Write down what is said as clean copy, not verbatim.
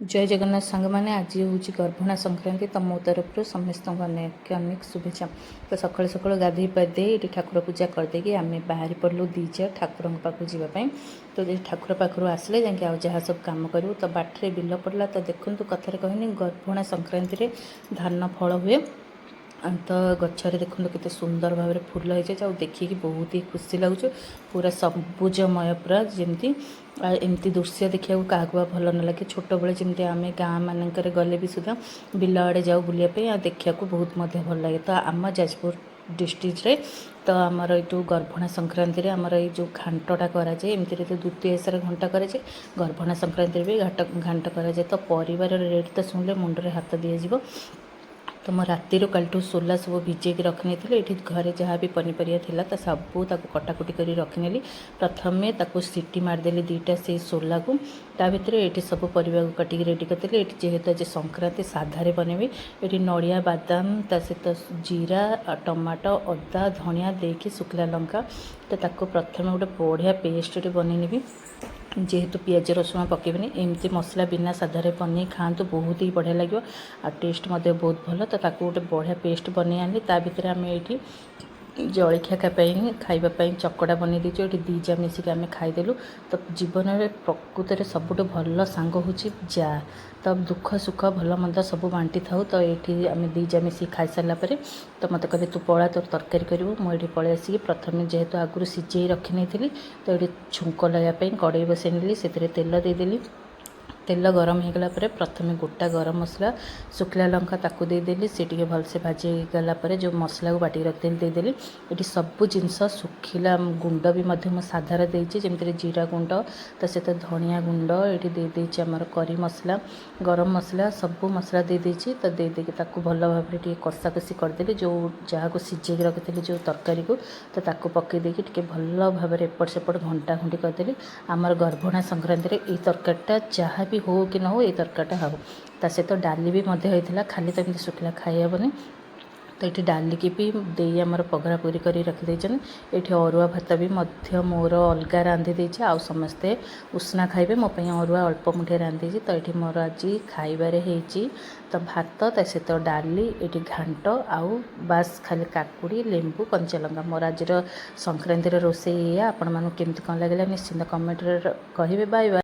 जय जगन्नाथ सांग मैंने आज हूँ गर्भणा संक्रांति तो मो तरफ समस्त अनेक अनेक शुभेच्छा। तो सका सका गाधे पाधे ये ठाकुर पूजा करदे आम बाहरी पड़लु दीजा ठाकुर पाक जावाई। तो ठाकुर पाखु आसले जा जहाँ सब कम करूँ तो बाटे बिल पड़ा तो देखूँ कथार कहनी गर्भणा संक्रांति धान फल हुए तो गचर देखो के सुंदर भाव में फुल हो देखिए बहुत ही खुशी लगुच पूरा सबुजमय पूरा जमी एमती दृश्य देखा क्या भल न लगे छोट बड़े जमी आम गाँ मानक गले भी सुधा बिल आड़े जाऊ बुलापी देखा बहुत भल लगे। तो आम जाजपुर डिस्ट्रिक्ट रे तो आमर ये गर्भणा संक्रांति रे आमर ये घाटटा कराए एमती तो द्वितीय हिसाब घंटा कराए गर्भणा संक्रांति भी घाट कराए। तो परिवार रेट तो शुणिले मुंडे हाथ दिज्व। तो मैं राति कालू सोला सब भिजेक रखी ये घरे जहाँ भी पनीपरिया थिला तो सबू कटाकुटी कर रखिनेली। प्रथम ताको सीटी मारदेली दुईटा से सोला को ता भर ये सब परिवा काटिक रेडी करदेली। ये जेहेतु आज संक्रांति साधारे बनैबी ये नड़िया बादाम ता सहित जीरा टमाटो अदा धनिया देकी शुखला लंका तो ताको प्रथम गोटे बढ़िया पेस्ट बनईनेबी जेहेतु पियाज रसुण पकेबनी एमती मसला बिना साधारे बन खातु बहुत ही बढ़िया लगे आ टेस्ट बहुत भल। तो गोटे बढ़िया पेस्ट बन आनी ता भर आम ये जलखिया खावाई चकड़ा बन दीचु ये दीजा मिसिक आम खाईदेलु। तो जीवन में प्रकृत सबुठ भल सांग हूँ जा तो दुख सुख भल मंद सब बांटी था। तो ये आम दीजा मिसिक खाई सारापर तो मत कहते तू पड़ा तोर तरकारी करूँ मुझे पलि आसिक प्रथम जेहेतु आगुरी सिझे रखी नहीं तो ये छुंक लगाई कड़े बसई नेली से तेल देदेली। तेल गरम हो गला प्रथम गोटा गरम मसला शुखला लंका ताकू देदेली से भलसे भाजी गला जो मसला को बाटी रखी देदेली। ये सबू जिनस शुखिला गुंड भी साधार देती जमी जीरा गुंड तो सहित धनिया गुंड ये देदेची आमर करी मसला गरम मसला सबू मसला देदेची। तो देदेक भल भाव में कषा कषी करदेली जो जहाँ को सिझे रखी जो तरकारी को तो पकई देकी भल भाव में एपट सेपट घंटा घंटी करदेली। आमर गर्भणा संक्रांति ये तरकारीटा जहाँ भी हो कि न हो ये तरकारीटा हम ता सहित डाली भी होता खाली तो एमती शुखला खाइबनी। तो ये डाली की भी दे आमर पघरा पुरी कर रखिदे ये अरुआ भात भी मोर अलग रांधि देछे आउ समस्ते उष्णा खाइबे मो अरुआ अल्प मुठे रांधि। तो ये मोर आज खाइबारे हेची तो भात ता सहित डाली ये घांट आउ बास खाली काकुड़ी लेंबू कंचा लंका मोर आज संक्रांति रोषे या आपण मानू केमती कौन लगे निश्चिंत कमेंट कहे। Bye bye.